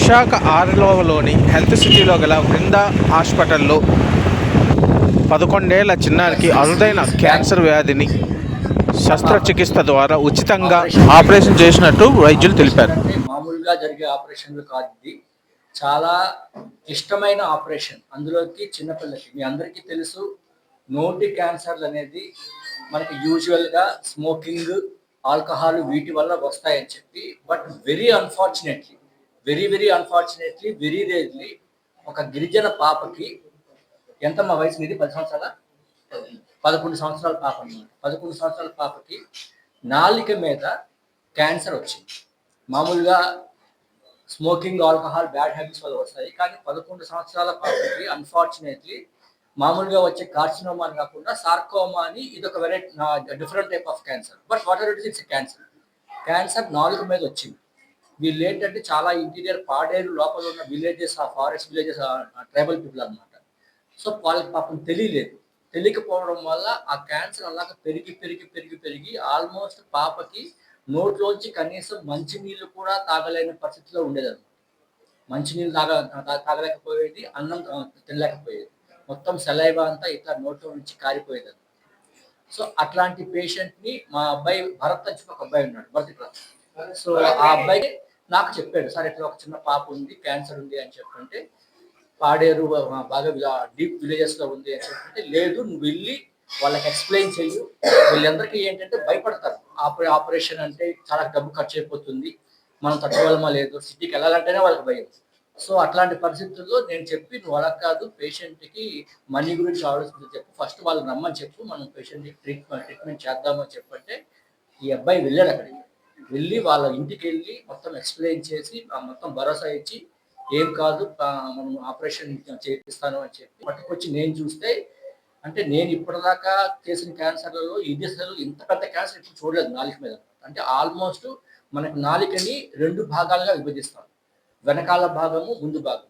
Visakha ఆర్లోవలోని health సిటీలో గల బృందా హాస్పిటల్లో 11 ఏళ్ల చిన్నారికి అరుదైన క్యాన్సర్ వ్యాధిని శస్త్రచికిత్స ద్వారా ఉచితంగా ఆపరేషన్ చేసినట్టు వైద్యులు తెలిపారు. మామూలుగా జరిగే ఆపరేషన్లు కాదు, ఇది చాలా క్లిష్టమైన ఆపరేషన్. అందులోకి చిన్నపిల్లలకి మీ అందరికీ తెలుసు, నోటి క్యాన్సర్లు అనేది మనకి యూజువల్గా స్మోకింగ్, ఆల్కహాల్ వీటి వల్ల వస్తాయని చెప్పి, but very unfortunately very rarely ఒక గిరిజన పాపకి, ఎంత మా వయసు మీది 10 సంవత్సరాల 11 సంవత్సరాల పాప అన్నమాట. 11 సంవత్సరాల పాపకి నాలిక మీద క్యాన్సర్ వచ్చింది. మామూలుగా స్మోకింగ్, ఆల్కహాల్ బ్యాడ్ హ్యాబిట్స్ వల్ల వస్తాయి, కానీ 11 సంవత్సరాల పాపకి అన్ఫార్చునేట్లీ మామూలుగా వచ్చే కార్సినోమా అని కాకుండా సార్కోమా అని ఇది ఒక variety different type of cancer. But what ever it is, it's cancer నాలుక మీద వచ్చింది. వీళ్ళు ఏంటంటే చాలా ఇంటీరియర్ పాడేరు లోపల ఉన్న విలేజెస్, ఆ ఫారెస్ట్ విలేజెస్, ట్రైబల్ పీపుల్ అనమాట. సో వాళ్ళకి పాపం తెలియకపోవడం వల్ల ఆ క్యాన్సర్ అలాగ పెరిగి పెరిగి పెరిగి పెరిగి ఆల్మోస్ట్ పాపకి నోట్లోంచి కనీసం మంచినీళ్ళు కూడా తాగలేని పరిస్థితిలో ఉండేదన్నమాట. మంచినీళ్ళు తాగలేకపోయేది, అన్నం తినలేకపోయేది, మొత్తం సలైవా అంతా ఇట్లా నోట్లో నుంచి కారిపోయేది. సో అట్లాంటి పేషెంట్ని మా అబ్బాయి భరత్ అని చెప్పి ఒక అబ్బాయి ఉన్నాడు, భరత్. సో ఆ అబ్బాయి నాకు చెప్పాడు, సార్ ఇట్లా ఒక చిన్న పాప ఉంది, క్యాన్సర్ ఉంది అని చెప్పంటే, పాడేరు బాగా డీప్ విలేజెస్ లో ఉంది అని చెప్పంటే, లేదు నువ్వు వెళ్ళి వాళ్ళకి ఎక్స్ప్లెయిన్ చెయ్యి. వీళ్ళందరికీ ఏంటంటే భయపడతారు, ఆపరేషన్ అంటే చాలా డబ్బు ఖర్చు అయిపోతుంది, మనం తట్టుకోవాలమా లేదు, సిటీకి వెళ్ళాలంటేనే వాళ్ళకి భయం. సో అట్లాంటి పరిస్థితుల్లో నేను చెప్పి, నువ్వు అలా కాదు, పేషెంట్కి మనీ గురించి ఆలోచించి చెప్పు, ఫస్ట్ వాళ్ళకి రమ్మని చెప్పు, మనం పేషెంట్కి ట్రీట్మెంట్ చేద్దామని చెప్పంటే, ఈ అబ్బాయి వెళ్ళాడు. అక్కడికి వెళ్ళి వాళ్ళ ఇంటికి వెళ్ళి మొత్తం ఎక్స్ప్లెయిన్ చేసి మొత్తం భరోసా ఇచ్చి, ఏం కాదు మనం ఆపరేషన్ చేపిస్తాను అని చెప్పి పట్టుకొచ్చి నేను చూస్తే, అంటే నేను ఇప్పటిదాకా చేసిన క్యాన్సర్లలో ఇది అసలు ఇంత పెద్ద క్యాన్సర్ ఇప్పుడు చూడలేదు నాలుక మీద. అంటే ఆల్మోస్ట్ మనకు నాలికని 2 భాగాలుగా విభజిస్తాం, వెనకాల భాగము, ముందు భాగం.